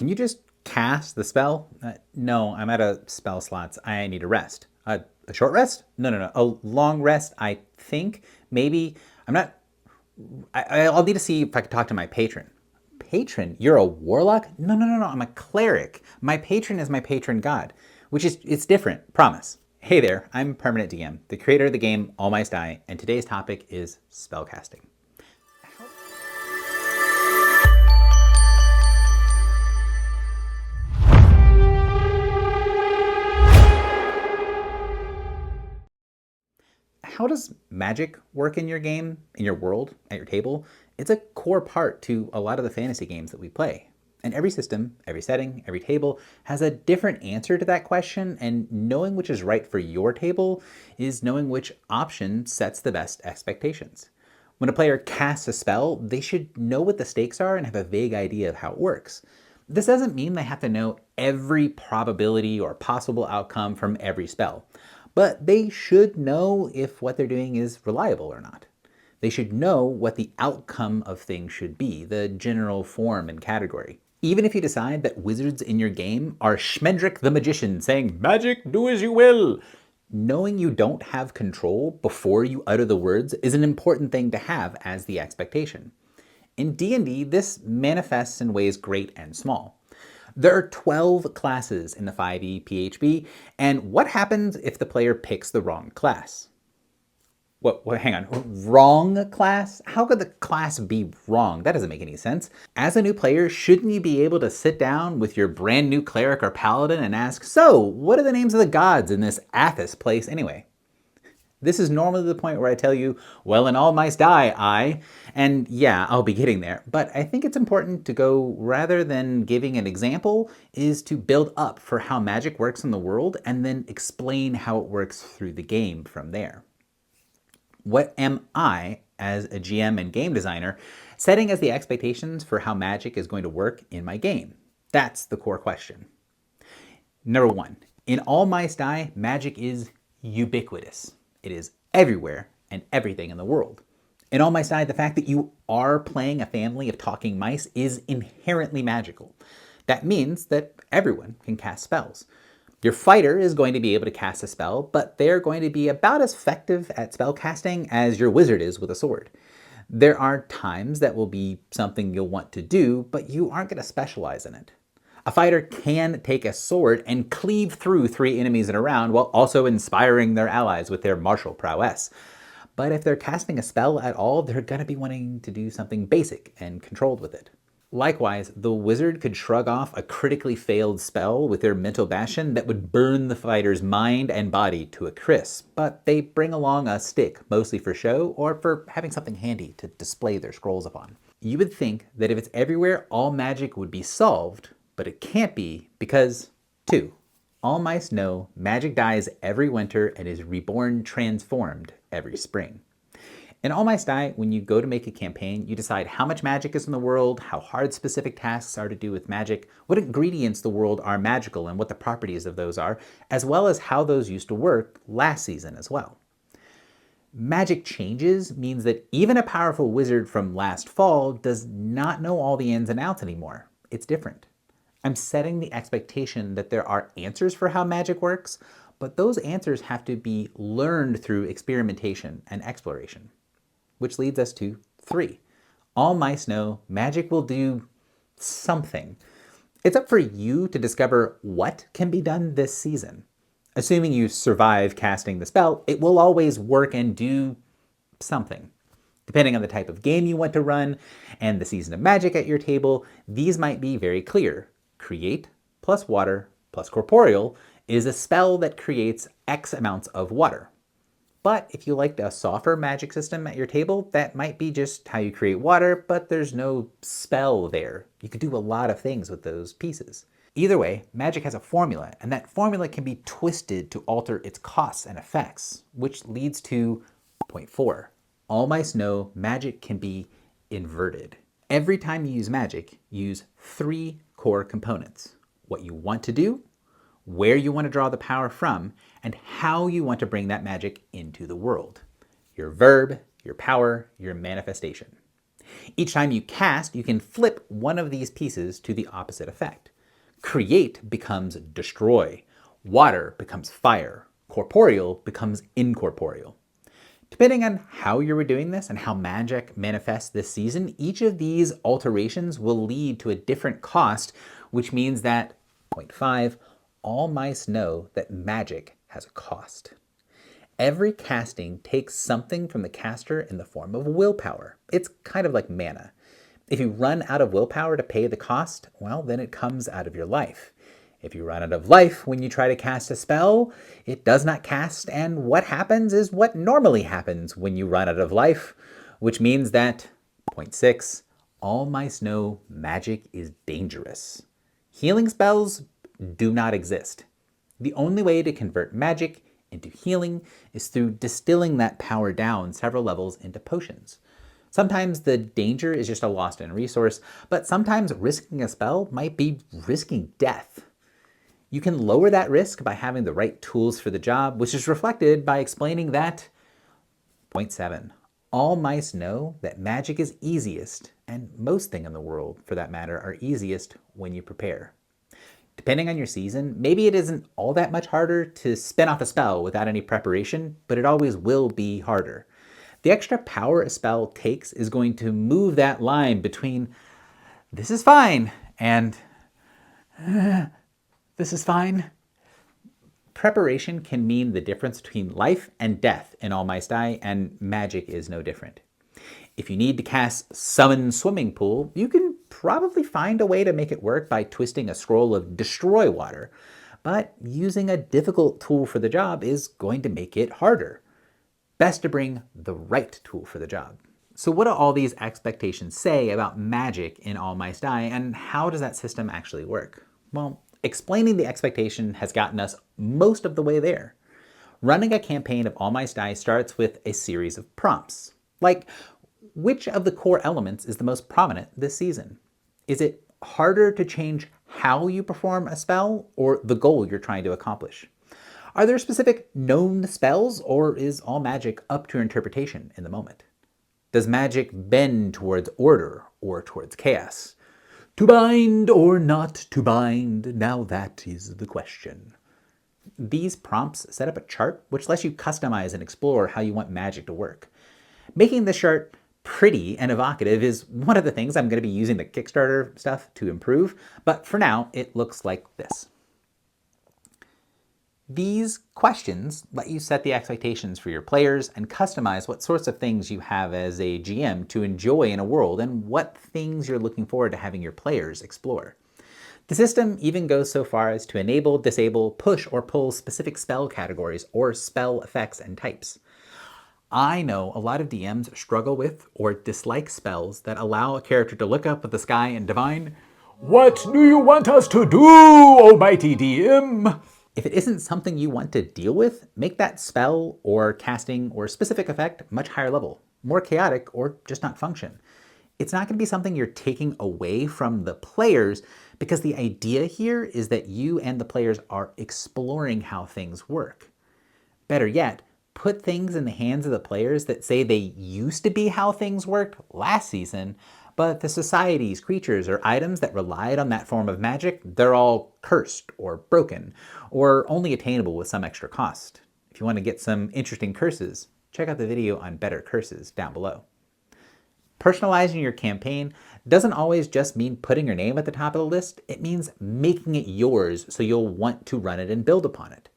Can you just cast the spell? No, I'm out of spell slots. I need a rest. A short rest? No. A long rest, I think. Maybe. I'm not. I'll need to see if I can talk to my patron. Patron? You're a warlock? No. I'm a cleric. My patron is my patron god, which is, it's different. Promise. Hey there, I'm Permanent DM, the creator of the game All Mice Die, and today's topic is spellcasting. How does magic work in your game, in your world, at your table? It's a core part to a lot of the fantasy games that we play. And every system, every setting, every table has a different answer to that question, and knowing which is right for your table is knowing which option sets the best expectations. When a player casts a spell, they should know what the stakes are and have a vague idea of how it works. This doesn't mean they have to know every probability or possible outcome from every spell, but they should know if what they're doing is reliable or not. They should know what the outcome of things should be, the general form and category. Even if you decide that wizards in your game are Schmendrick the Magician saying, "Magic, do as you will," knowing you don't have control before you utter the words is an important thing to have as the expectation. In D&D, this manifests in ways great and small. There are 12 classes in the 5e PHB, and what happens if the player picks the wrong class? Hang on, wrong class? How could the class be wrong? That doesn't make any sense. As a new player, shouldn't you be able to sit down with your brand new cleric or paladin and ask, so, what are the names of the gods in this Athos place anyway? This is normally the point where I tell you, well, in All Mice Die, and yeah, I'll be getting there. But I think it's important to go, rather than giving an example, is to build up for how magic works in the world and then explain how it works through the game from there. What am I, as a GM and game designer, setting as the expectations for how magic is going to work in my game? That's the core question. Number one, in All Mice Die, magic is ubiquitous. It is everywhere and everything in the world. In All Mice Die, the fact that you are playing a family of talking mice is inherently magical. That means that everyone can cast spells. Your fighter is going to be able to cast a spell, but they're going to be about as effective at spell casting as your wizard is with a sword. There are times that will be something you'll want to do, but you aren't going to specialize in it. A fighter can take a sword and cleave through 3 enemies in a round while also inspiring their allies with their martial prowess. But if they're casting a spell at all, they're going to be wanting to do something basic and controlled with it. Likewise, the wizard could shrug off a critically failed spell with their mental bastion that would burn the fighter's mind and body to a crisp, but they bring along a stick, mostly for show or for having something handy to display their scrolls upon. You would think that if it's everywhere, all magic would be solved, but it can't be because, 2. All mice know magic dies every winter and is reborn transformed every spring. In All Mice Die, when you go to make a campaign, you decide how much magic is in the world, how hard specific tasks are to do with magic, what ingredients the world are magical and what the properties of those are, as well as how those used to work last season as well. Magic changes means that even a powerful wizard from last fall does not know all the ins and outs anymore. It's different. I'm setting the expectation that there are answers for how magic works, but those answers have to be learned through experimentation and exploration. Which leads us to 3. All mice know magic will do something. It's up for you to discover what can be done this season. Assuming you survive casting the spell, it will always work and do something. Depending on the type of game you want to run and the season of magic at your table, these might be very clear. Create plus water plus corporeal is a spell that creates X amounts of water. But if you liked a softer magic system at your table, that might be just how you create water, but there's no spell there. You could do a lot of things with those pieces. Either way, magic has a formula, and that formula can be twisted to alter its costs and effects, which leads to point 4. All mice know magic can be inverted. Every time you use magic, use 3 core components: what you want to do, where you want to draw the power from, and how you want to bring that magic into the world. Your verb, your power, your manifestation. Each time you cast, you can flip one of these pieces to the opposite effect. Create becomes destroy. Water becomes fire. Corporeal becomes incorporeal. Depending on how you were doing this and how magic manifests this season, each of these alterations will lead to a different cost, which means that, point 5, all mice know that magic has a cost. Every casting takes something from the caster in the form of willpower. It's kind of like mana. If you run out of willpower to pay the cost, well, then it comes out of your life. If you run out of life when you try to cast a spell, it does not cast, and what happens is what normally happens when you run out of life, which means that, point 6, all mice know magic is dangerous. Healing spells do not exist. The only way to convert magic into healing is through distilling that power down several levels into potions. Sometimes the danger is just a lost in resource, but sometimes risking a spell might be risking death. You can lower that risk by having the right tools for the job, which is reflected by explaining that, point 7, all mice know that magic is easiest, and most things in the world, for that matter, are easiest when you prepare. Depending on your season, maybe it isn't all that much harder to spin off a spell without any preparation, but it always will be harder. The extra power a spell takes is going to move that line between this is fine and this is fine. Preparation can mean the difference between life and death in All Mice Die, and magic is no different. If you need to cast Summon Swimming Pool, you can probably find a way to make it work by twisting a scroll of Destroy Water, but using a difficult tool for the job is going to make it harder. Best to bring the right tool for the job. So what do all these expectations say about magic in All Mice Die, and how does that system actually work? Well, explaining the expectation has gotten us most of the way there. Running a campaign of All Mice Die starts with a series of prompts, like which of the core elements is the most prominent this season? Is it harder to change how you perform a spell or the goal you're trying to accomplish? Are there specific known spells, or is all magic up to your interpretation in the moment? Does magic bend towards order or towards chaos? To bind or not to bind, now that is the question. These prompts set up a chart which lets you customize and explore how you want magic to work. Making this chart pretty and evocative is one of the things I'm going to be using the Kickstarter stuff to improve, but for now it looks like this. These questions let you set the expectations for your players and customize what sorts of things you have as a GM to enjoy in a world and what things you're looking forward to having your players explore. The system even goes so far as to enable, disable, push, or pull specific spell categories or spell effects and types. I know a lot of DMs struggle with or dislike spells that allow a character to look up at the sky and divine, "What do you want us to do, almighty DM?" If it isn't something you want to deal with, make that spell or casting or specific effect much higher level, more chaotic, or just not function. It's not going to be something you're taking away from the players, because the idea here is that you and the players are exploring how things work. Better yet, put things in the hands of the players that say they used to be how things worked last season, but the societies, creatures, or items that relied on that form of magic, they're all cursed or broken, or only attainable with some extra cost. If you want to get some interesting curses, check out the video on better curses down below. Personalizing your campaign doesn't always just mean putting your name at the top of the list. It means making it yours so you'll want to run it and build upon it.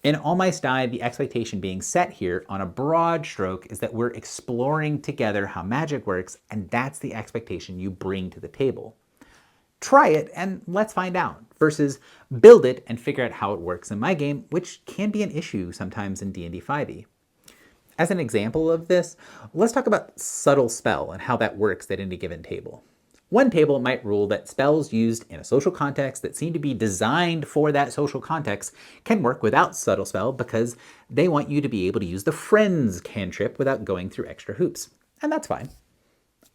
In All Mice Die, the expectation being set here on a broad stroke is that we're exploring together how magic works, and that's the expectation you bring to the table. Try it and let's find out, versus build it and figure out how it works in my game, which can be an issue sometimes in D&D 5e. As an example of this, let's talk about subtle spell and how that works at any given table. One table might rule that spells used in a social context that seem to be designed for that social context can work without subtle spell because they want you to be able to use the friends cantrip without going through extra hoops. And that's fine.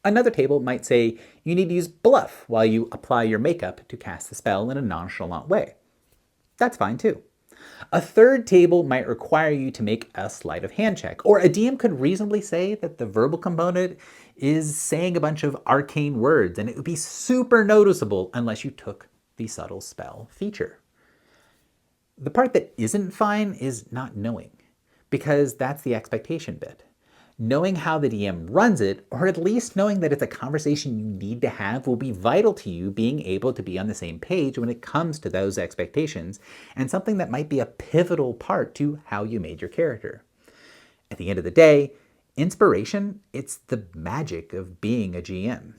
Another table might say you need to use bluff while you apply your makeup to cast the spell in a nonchalant way. That's fine too. A third table might require you to make a sleight of hand check, or a DM could reasonably say that the verbal component is saying a bunch of arcane words, and it would be super noticeable unless you took the subtle spell feature. The part that isn't fine is not knowing, because that's the expectation bit. Knowing how the DM runs it, or at least knowing that it's a conversation you need to have, will be vital to you being able to be on the same page when it comes to those expectations, and something that might be a pivotal part to how you made your character. At the end of the day, inspiration, it's the magic of being a GM.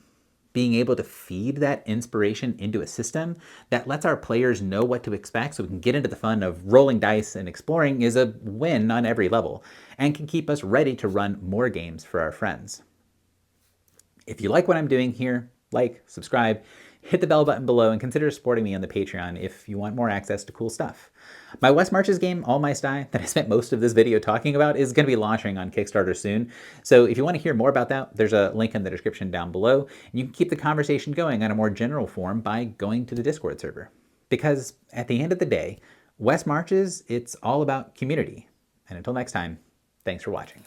Being able to feed that inspiration into a system that lets our players know what to expect so we can get into the fun of rolling dice and exploring is a win on every level, and can keep us ready to run more games for our friends. If you like what I'm doing here, like, subscribe, hit the bell button below, and consider supporting me on the Patreon if you want more access to cool stuff. My West Marches game, All My Sty, that I spent most of this video talking about, is going to be launching on Kickstarter soon. So if you want to hear more about that, there's a link in the description down below. And you can keep the conversation going on a more general form by going to the Discord server. Because at the end of the day, West Marches, it's all about community. And until next time, thanks for watching.